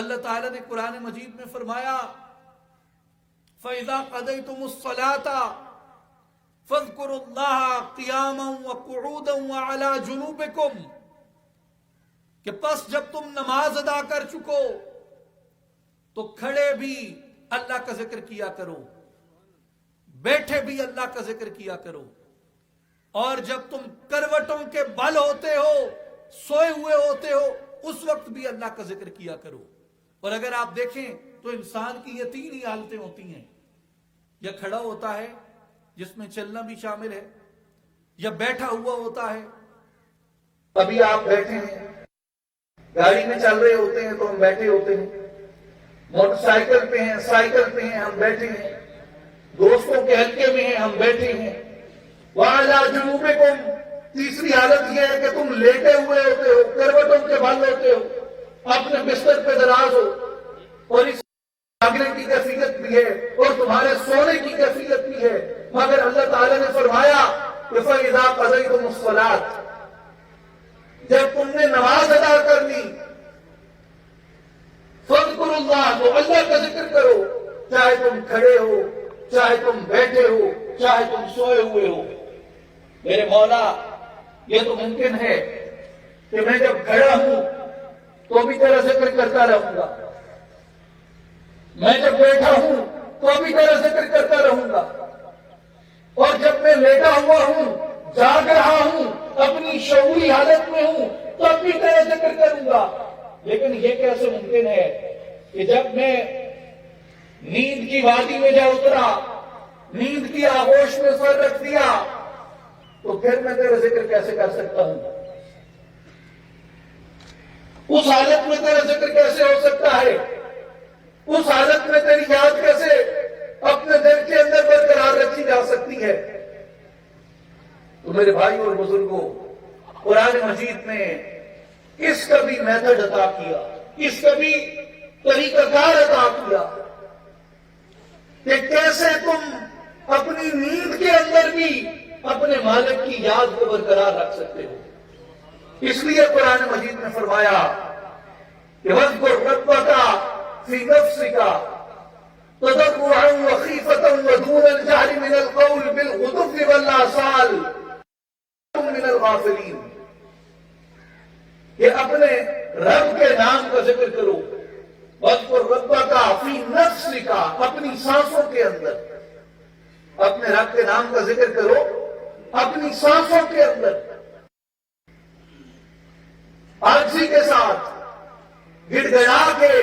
اللہ تعالیٰ نے قرآن مجید میں فرمایا فَإِذَا قَضَيْتُمُ الصَّلَاةَ فَاذْكُرُوا اللَّهَ قِيَامًا وَقُعُودًا وَعَلَى جُنُوبِكُمْ، کہ پس جب تم نماز ادا کر چکو تو کھڑے بھی اللہ کا ذکر کیا کرو، بیٹھے بھی اللہ کا ذکر کیا کرو، اور جب تم کروٹوں کے بل ہوتے ہو، سوئے ہوئے ہوتے ہو، اس وقت بھی اللہ کا ذکر کیا کرو۔ اور اگر آپ دیکھیں تو انسان کی یہ تین ہی حالتیں ہوتی ہیں، یا کھڑا ہوتا ہے جس میں چلنا بھی شامل ہے، یا بیٹھا ہوا ہوتا ہے۔ ابھی آپ بیٹھے ہیں، گاڑی میں چل رہے ہوتے ہیں تو ہم بیٹھے ہوتے ہیں، موٹر سائیکل پہ ہیں، سائیکل پہ ہیں، ہم بیٹھے ہیں، دوستوں کے حلقے میں ہیں، ہم بیٹھے ہیں۔ وَعَلَى جُنُوبِكُمْ، تیسری حالت یہ ہے کہ تم لیٹے ہوئے ہوتے ہو، کروٹوں کے بل ہوتے ہو، اپنے بستر پہ دراز ہو، اور اس جاگنے کی کیفیت بھی ہے اور تمہارے سونے کی کیفیت بھی ہے، مگر اللہ تعالیٰ نے فرمایا کہ فَإِذَا قَضَيْتُمُ الصَّلَاةَ، جب تم نے نماز ادا کر لی، فَاذْكُرُوا اللَّهَ، تو اللہ کا ذکر کرو، چاہے تم کھڑے ہو، چاہے تم بیٹھے ہو، چاہے تم سوئے ہوئے ہو۔ میرے مولا، یہ تو ممکن ہے کہ میں جب کھڑا ہوں تو بھی تیرا ذکر کرتا رہوں گا، میں جب بیٹھا ہوں تو بھی تیرا ذکر کرتا رہوں گا، اور جب میں لیٹا ہوا ہوں، جاگ رہا ہوں، اپنی شعوری حالت میں ہوں، تو بھی تیرا ذکر کروں گا۔ لیکن یہ کیسے ممکن ہے کہ جب میں نیند کی وادی میں جا اترا، نیند کی آغوش میں سر رکھ دیا، تو پھر میں تیرا ذکر کیسے کر سکتا ہوں؟ اس حالت میں تیرا ذکر کیسے ہو سکتا ہے؟ اس حالت میں تیری یاد کیسے اپنے دل کے اندر برقرار رکھی جا سکتی ہے؟ تو میرے بھائی اور بزرگوں، قرآن مجید نے اس کا بھی میتھڈ عطا کیا، اس کا بھی طریقہ کار عطا کیا کہ کیسے تم اپنی نیند کے اندر بھی اپنے مالک کی یاد کو برقرار رکھ سکتے ہو۔ اس لیے قرآن مجید نے فرمایا کہ وَاذْكُرْ رَبَّكَ فِي نَفْسِكَ تَضَرُّعًا وَخِيفَةً وَدُونَ الْجَهْرِ مِنَ الْقَوْلِ بِالْغُدُوِّ وَالْآصَالِ مِنَ الْغَافِلِينَ، کہ اپنے رب کے نام کا ذکر کرو۔ وَاذْكُرْ رَبَّكَ فِي نَفْسِكَ، اپنی سانسوں کے اندر اپنے رب کے نام کا ذکر کرو، اپنی سانسوں کے اندر عاجزی کے ساتھ، گڑ گڑا کے،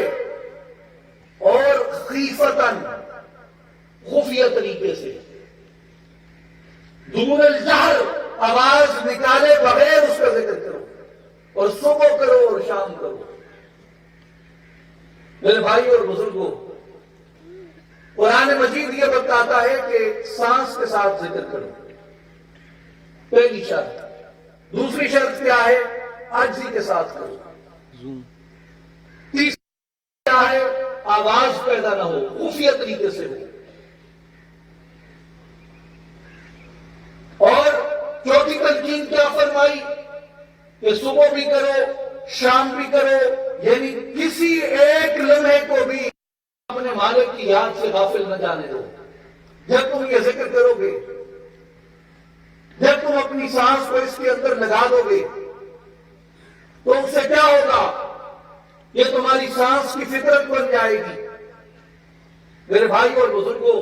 اور خیفتاً، خفیہ طریقے سے، دون الجہر، آواز نکالے بغیر اس کا ذکر کرو، اور صبح کرو اور شام کرو۔ میرے بھائی اور بزرگوں، قرآن مجید یہ بتاتا ہے کہ سانس کے ساتھ ذکر کرو، پہلی شرط۔ دوسری شرط کیا ہے؟ عاجزی کے ساتھ کرو۔ تیسری کیا ہے؟ آواز پیدا نہ ہو، خفیہ طریقے سے ہو۔ اور چوتھی تلقین کیا فرمائی کہ صبح بھی کرو، شام بھی کرو، یعنی کسی ایک لمحے کو بھی اپنے مالک کی یاد سے غافل نہ جانے دو۔ جب تم یہ ذکر کرو گے، جب تم اپنی سانس کو اس کے اندر لگا دو گے، تو اس سے کیا ہوگا؟ یہ تمہاری سانس کی فطرت بن جائے گی۔ میرے بھائی اور بزرگوں،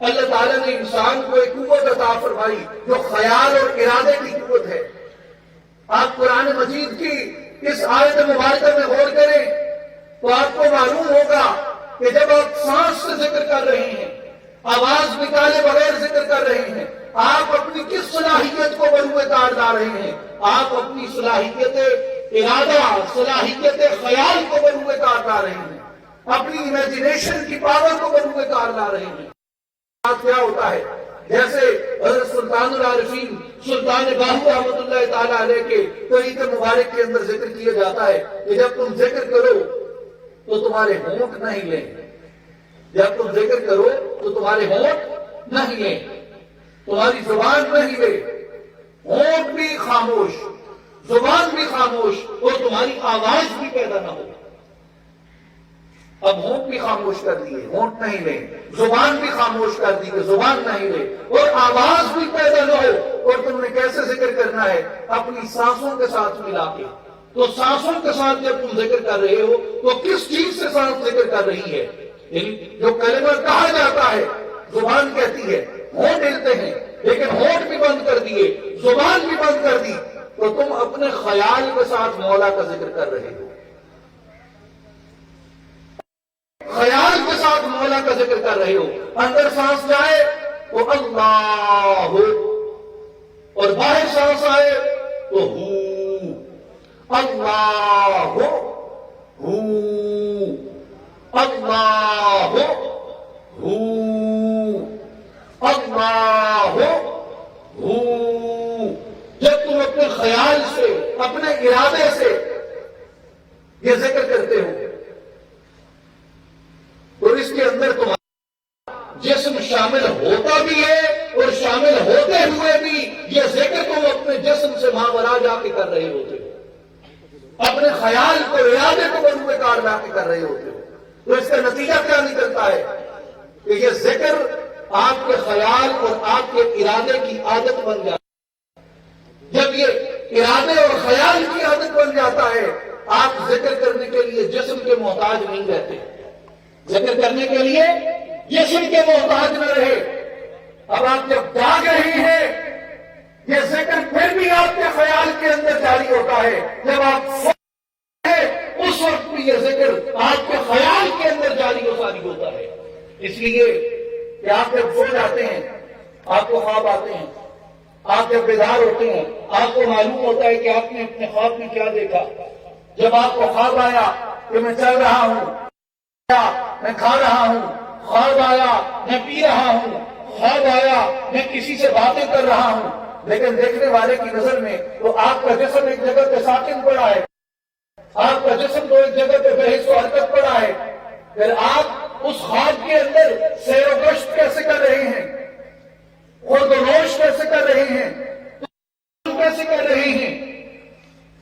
اللہ تعالیٰ نے انسان کو ایک قوت عطا فرمائی جو خیال اور ارادے کی قوت ہے۔ آپ قرآن مجید کی اس آیت مبارکہ میں غور کریں تو آپ کو معلوم ہوگا کہ جب آپ سانس سے ذکر کر رہے ہیں، آواز نکالے بغیر ذکر کر رہے ہیں، آپ اپنی کس صلاحیت کو بروئے کار لا رہے ہیں؟ آپ اپنی صلاحیت ارادہ، صلاحیت خیال کو بروئے کار لا رہے ہیں، اپنی امیجنیشن کی پاور کو بروئے کار لا رہے ہیں۔ کیا ہوتا ہے؟ جیسے حضرت سلطان العارفین سلطان باہو رحمۃ اللہ تعالیٰ علیہ کے طریق مبارک کے اندر ذکر کیا جاتا ہے کہ جب تم ذکر کرو تو تمہارے ہونٹ نہ ہلیں، جب تم ذکر کرو تو تمہارے ہونٹ نہ ہلیں، تمہاری زبان نہ ہلے، ہونٹ بھی خاموش، زبان بھی خاموش، اور تمہاری آواز بھی پیدا نہ ہو۔ اب ہونٹ بھی خاموش کر دیے، ہونٹ نہیں لے، زبان بھی خاموش کر دی کہ زبان نہیں لے، اور آواز بھی پیدا نہ ہو۔ اور تم نے کیسے ذکر کرنا ہے؟ اپنی سانسوں کے ساتھ ملا کے۔ تو سانسوں کے ساتھ جب تم ذکر کر رہے ہو تو کس چیز سے سانس ذکر کر رہی ہے؟ یعنی جو کلمہ کہا جاتا ہے زبان کہتی ہے، ہونٹ ہلتے ہیں، لیکن ہونٹ بھی بند کر دیے، زبان بھی بند کر دی، تو تم اپنے خیال کے ساتھ مولا کا ذکر کر رہے ہو، خیال کے ساتھ مولا کا ذکر کر رہے ہو۔ اندر سانس جائے تو اللہ ہو، اور باہر سانس آئے تو ہو، اللہ ہو، اللہ ہو، اللہ ہو۔ جب تم اپنے خیال سے، اپنے ارادے سے یہ ذکر کرتے ہو تو اس کے اندر تمہارا جسم شامل ہوتا بھی ہے، اور شامل ہوتے ہوئے بھی یہ ذکر تم اپنے جسم سے ماورا جا کے کر رہے ہوتے ہو، اپنے خیال کو، ارادے کو بروئے کار لا کے کر رہے ہوتے ہو۔ تو اس کا نتیجہ کیا نکلتا ہے کہ یہ ذکر آپ کے خیال اور آپ کے ارادے کی عادت بن جاتا ہے۔ جب یہ ارادے اور خیال کی عادت بن جاتا ہے، آپ ذکر کرنے کے لیے جسم کے محتاج نہیں رہتے، ذکر کرنے کے لیے جسم کے محتاج نہ رہے۔ اب آپ جب جاگ رہے ہیں، یہ ذکر پھر بھی آپ کے خیال کے اندر جاری ہوتا ہے، جب آپ سوتے ہیں اس وقت بھی یہ ذکر آپ کے خیال کے اندر جاری و ساری ہوتا ہے۔ اس لیے کہ آپ جب سو جاتے ہیں آپ کو خواب آتے ہیں، آپ جب بیدار ہوتے ہیں آپ کو معلوم ہوتا ہے کہ آپ نے اپنے خواب میں کیا دیکھا۔ جب آپ کو خواب آیا کہ میں چل رہا ہوں، میں کھا رہا ہوں، خواب آیا میں پی رہا ہوں، خواب آیا میں کسی سے باتیں کر رہا ہوں، لیکن دیکھنے والے کی نظر میں تو آپ کا جسم ایک جگہ پہ ساکن پڑا ہے، آپ کا جسم تو ایک جگہ پہ بحث و حرکت پڑا ہے، پھر آپ اس خواب کے اندر سیر و گشت کیسے کر رہے ہیں، خورد و نوش کیسے کر رہے ہیں، کیسے کر رہے ہیں۔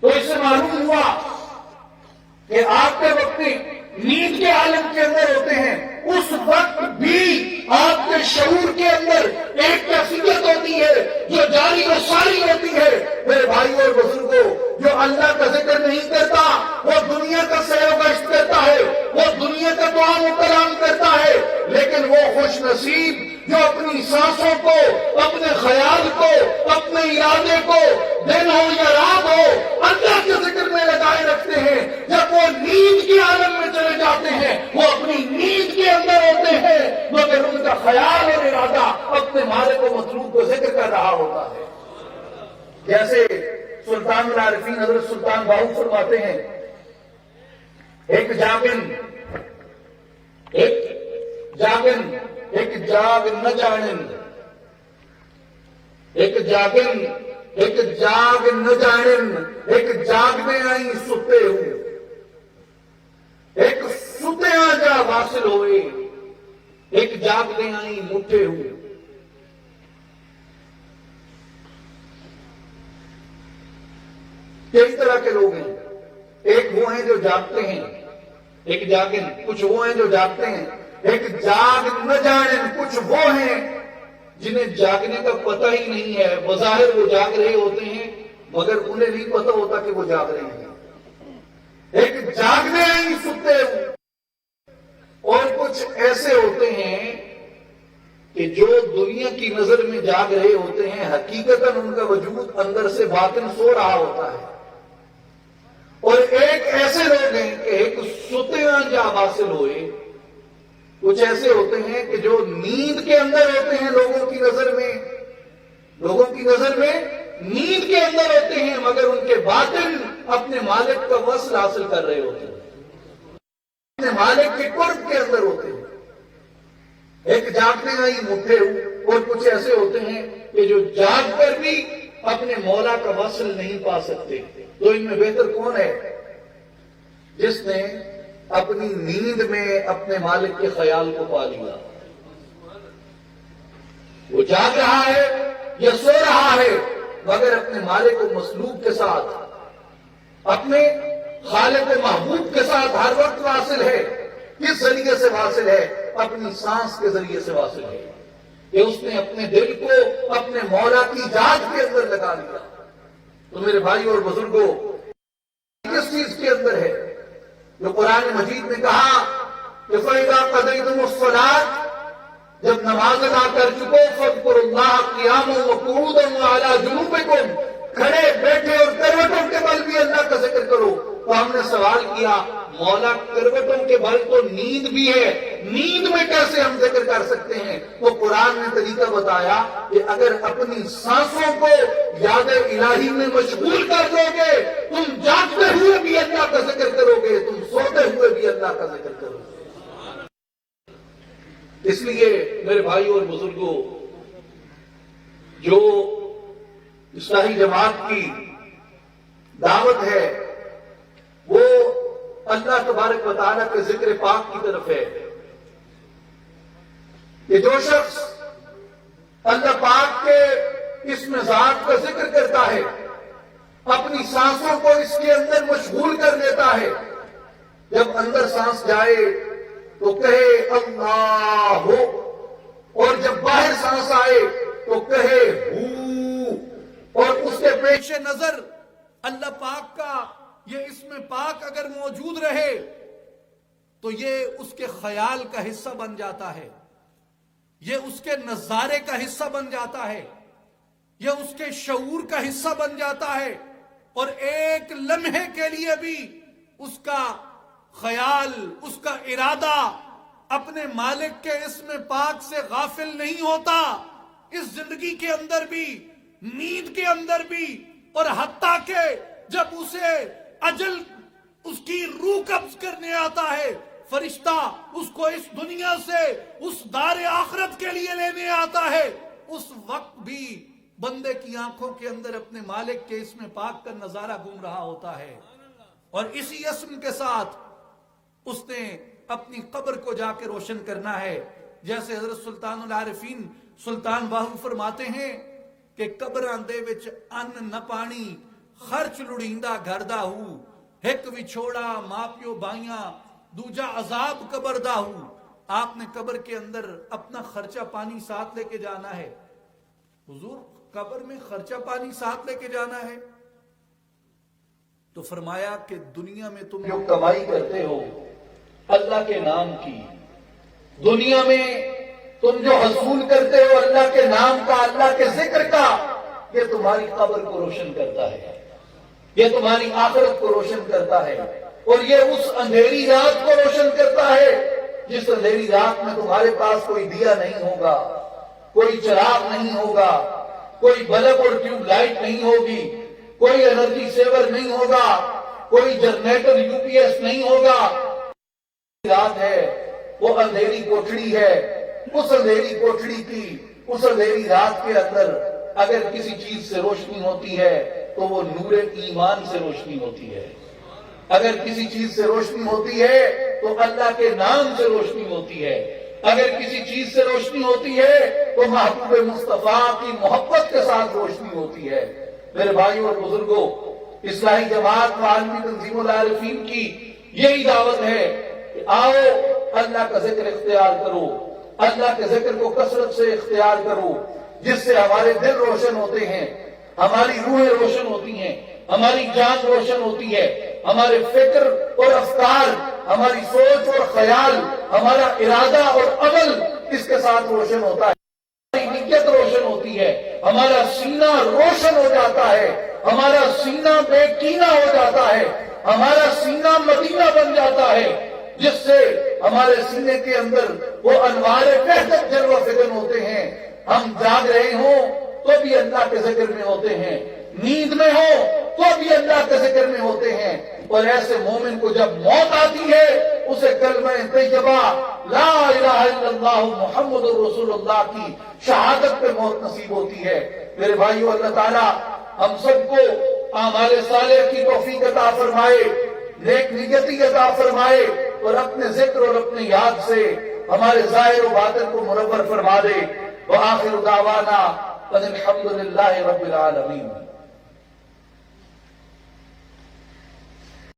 تو اس سے معلوم ہوا کہ آپ کے وقت نیند کے عالم کے اندر ہوتے ہیں، اس وقت بھی آپ کے شعور کے اندر ایک کیفیت ہوتی ہے جو جاری و ساری ہوتی ہے۔ میرے بھائیوں اور بزرگوں، جو اللہ کا ذکر نہیں کرتا وہ دنیا کا سیر و گشت کرتا ہے، وہ دنیا کا دعا و کلام کرتا ہے، لیکن وہ خوش نصیب جو اپنی سانسوں کو، اپنے خیال کو، اپنے ارادے کو دن ہو یا رات ہو اللہ کے ذکر میں لگائے رکھتے ہیں، جب وہ نیند کے عالم میں چلے جاتے ہیں وہ اپنی نیند کے اندر ہوتے ہیں، مگر ان کا خیال اور ارادہ اپنے مالک و مطلوب کو ذکر کر رہا ہوتا ہے۔ جیسے سلطان العارفین حضرت سلطان باہو فرماتے ہیں، ایک جاگن ایک جاگ نہ جانن، ایک جاگن ایک جاگ نہ جانن، ایک جاگنے آئی ستے ہوں، ایک ستے آ جا واصل ہوئے، ایک جاگنے آئی مٹھے ہوں۔ کئی طرح کے لوگ ہیں، ایک وہ ہیں جو جاگتے ہیں، ایک جاگن، کچھ وہ ہیں جو جاگتے ہیں، ایک جاگ نہ جانن، کچھ وہ ہیں جنہیں جاگنے کا پتہ ہی نہیں ہے، بظاہر وہ جاگ رہے ہوتے ہیں مگر انہیں نہیں پتہ ہوتا کہ وہ جاگ رہے ہیں۔ ایک جاگنے آئی ستے ہوں، اور کچھ ایسے ہوتے ہیں کہ جو دنیا کی نظر میں جاگ رہے ہوتے ہیں، حقیقتاً ان کا وجود اندر سے باطن سو رہا ہوتا ہے۔ اور ایک ایسے لوگ ہیں کہ ایک ستیاں جا حاصل ہوئے، کچھ ایسے ہوتے ہیں کہ جو نیند کے اندر ہوتے ہیں، لوگوں کی نظر میں نیند کے اندر ہوتے ہیں، مگر ان کے باطن اپنے مالک کا وصل حاصل کر رہے ہوتے ہیں، اپنے مالک کے قرب کے اندر ہوتے ہیں۔ ایک جاگنے آئی مٹھے ہوں، اور کچھ ایسے ہوتے ہیں کہ جو جاگ کر بھی اپنے مولا کا وصل نہیں پا سکتے۔ تو ان میں بہتر کون ہے؟ جس نے اپنی نیند میں اپنے مالک کے خیال کو پا لیا۔ وہ جاگ رہا ہے یا سو رہا ہے مگر اپنے مالک و مسلوب کے ساتھ، اپنے خالق و محبوب کے ساتھ ہر وقت واصل ہے۔ کس ذریعے سے واصل ہے؟ اپنی سانس کے ذریعے سے واصل ہے کہ اس نے اپنے دل کو اپنے مولا کی ذات کے اندر لگا لیا۔ تو میرے بھائی اور بزرگوں، کس چیز کے اندر ہے؟ جو قرآن مجید نے کہا کہ فَإِذَا قَضَيْتُمُ الصَّلَاةَ، جب نماز ادا کر چکو، فَاذْكُرُوا اللَّهَ قِيَامًا وَقُعُودًا وَعَلَىٰ جُنُوبِكُمْ، کھڑے بیٹھے اور کروٹوں کے بل بھی اللہ کا ذکر کرو۔ تو ہم نے سوال کیا، مولا کروٹوں کے بل تو نیند بھی ہے، نیند میں کیسے ہم ذکر کر سکتے ہیں؟ تو قرآن نے طریقہ بتایا کہ اگر اپنی سانسوں کو یاد الہی میں مشغول کر دو گے، تم جاگتے ہوئے بھی اللہ کا ذکر کرو گے، تم سوتے ہوئے بھی اللہ کا ذکر کرو گے۔ اس لیے میرے بھائی اور بزرگوں، جو اصلاحی جماعت کی دعوت ہے وہ اللہ تبارک و تعالیٰ کے ذکر پاک کی طرف ہے کہ جو شخص اللہ پاک کے اسم ذات کا ذکر کرتا ہے، اپنی سانسوں کو اس کے اندر مشغول کر دیتا ہے، جب اندر سانس جائے تو کہے اللہ، اور جب باہر سانس آئے تو کہے ہو، اور اس کے پیش نظر اللہ پاک کا یہ اسم پاک اگر موجود رہے تو یہ اس کے خیال کا حصہ بن جاتا ہے، یہ اس کے نظارے کا حصہ بن جاتا ہے، یہ اس کے شعور کا حصہ بن جاتا ہے، اور ایک لمحے کے لیے بھی اس کا خیال، اس کا ارادہ اپنے مالک کے اسم پاک سے غافل نہیں ہوتا۔ اس زندگی کے اندر بھی، نیند کے اندر بھی، اور حتیٰ کہ جب اسے اجل اس کی روح قبض کرنے آتا ہے، فرشتہ اس کو اس دنیا سے اس دار آخرت کے لیے لینے آتا ہے، اس وقت بھی بندے کی آنکھوں کے اندر اپنے مالک کے اسم پاک کا نظارہ گھوم رہا ہوتا ہے، اور اسی اسم کے ساتھ اس نے اپنی قبر کو جا کے روشن کرنا ہے۔ جیسے حضرت سلطان العارفین سلطان باہو فرماتے ہیں کہ قبراں دے وچ ان نہ پانی، خرچ لڑیندا گھر دا ہو، ایک وچھوڑا ماں پیو بائیاں، دوجا عذاب قبر دا ہو۔ آپ نے قبر کے اندر اپنا خرچہ پانی ساتھ لے کے جانا ہے۔ حضور قبر میں خرچہ پانی ساتھ لے کے جانا ہے؟ تو فرمایا کہ دنیا میں تم جو کمائی کرتے ہو اللہ کے نام کی، دنیا میں تم جو حصول کرتے ہو اللہ کے نام کا، اللہ کے ذکر کا، یہ تمہاری قبر کو روشن کرتا ہے، یہ تمہاری آخرت کو روشن کرتا ہے، اور یہ اس اندھیری رات کو روشن کرتا ہے جس اندھیری رات میں تمہارے پاس کوئی دیا نہیں ہوگا، کوئی چراغ نہیں ہوگا، کوئی بلب اور ٹیوب لائٹ نہیں ہوگی، کوئی انرجی سیور نہیں ہوگا، کوئی جنریٹر یو پی ایس نہیں ہوگا۔ رات ہے، وہ اندھیری کوٹھڑی ہے، اس اندھیری کوٹھڑی کی، اس اندھیری رات کے اندر اگر کسی چیز سے روشنی ہوتی ہے تو وہ نور ایمان سے روشنی ہوتی ہے، اگر کسی چیز سے روشنی ہوتی ہے تو اللہ کے نام سے روشنی ہوتی ہے، اگر کسی چیز سے روشنی ہوتی ہے تو محبوب مصطفیٰ کی محبت کے ساتھ روشنی ہوتی ہے۔ میرے بھائیوں اور بزرگوں، اصلاحی جماعت و عالمی تنظیم العارفین کی یہی دعوت ہے کہ آؤ اللہ کا ذکر اختیار کرو، اللہ کے ذکر کو کثرت سے اختیار کرو، جس سے ہمارے دل روشن ہوتے ہیں، ہماری روحیں روشن ہوتی ہیں، ہماری جان روشن ہوتی ہے، ہمارے فکر اور افکار، ہماری سوچ اور خیال، ہمارا ارادہ اور عمل اس کے ساتھ روشن ہوتا ہے، ہماری نیت روشن ہوتی ہے، ہمارا سینہ روشن ہو جاتا ہے، ہمارا سینہ بے کینہ ہو جاتا ہے، ہمارا سینہ مدینہ بن جاتا ہے، جس سے ہمارے سینے کے اندر وہ انوار وحدت جلوہ فکر ہوتے ہیں۔ ہم جاگ رہے ہوں تو بھی اللہ کے ذکر میں ہوتے ہیں، نیند میں ہو تو بھی اللہ کے ذکر میں ہوتے ہیں، اور ایسے مومن کو جب موت آتی ہے اسے کلمہ طیبہ لا الہ الا اللہ محمد رسول اللہ کی شہادت پہ موت نصیب ہوتی ہے۔ میرے بھائیو، اللہ تعالیٰ ہم سب کو اعمال صالح کی توفیق عطا فرمائے، نیک نیتی عطا فرمائے، اور اپنے ذکر اور اپنی یاد سے ہمارے ظاہر و باطن کو منور فرما دے۔ وآخر دعوانا ان الحمد للہ رب العالمین۔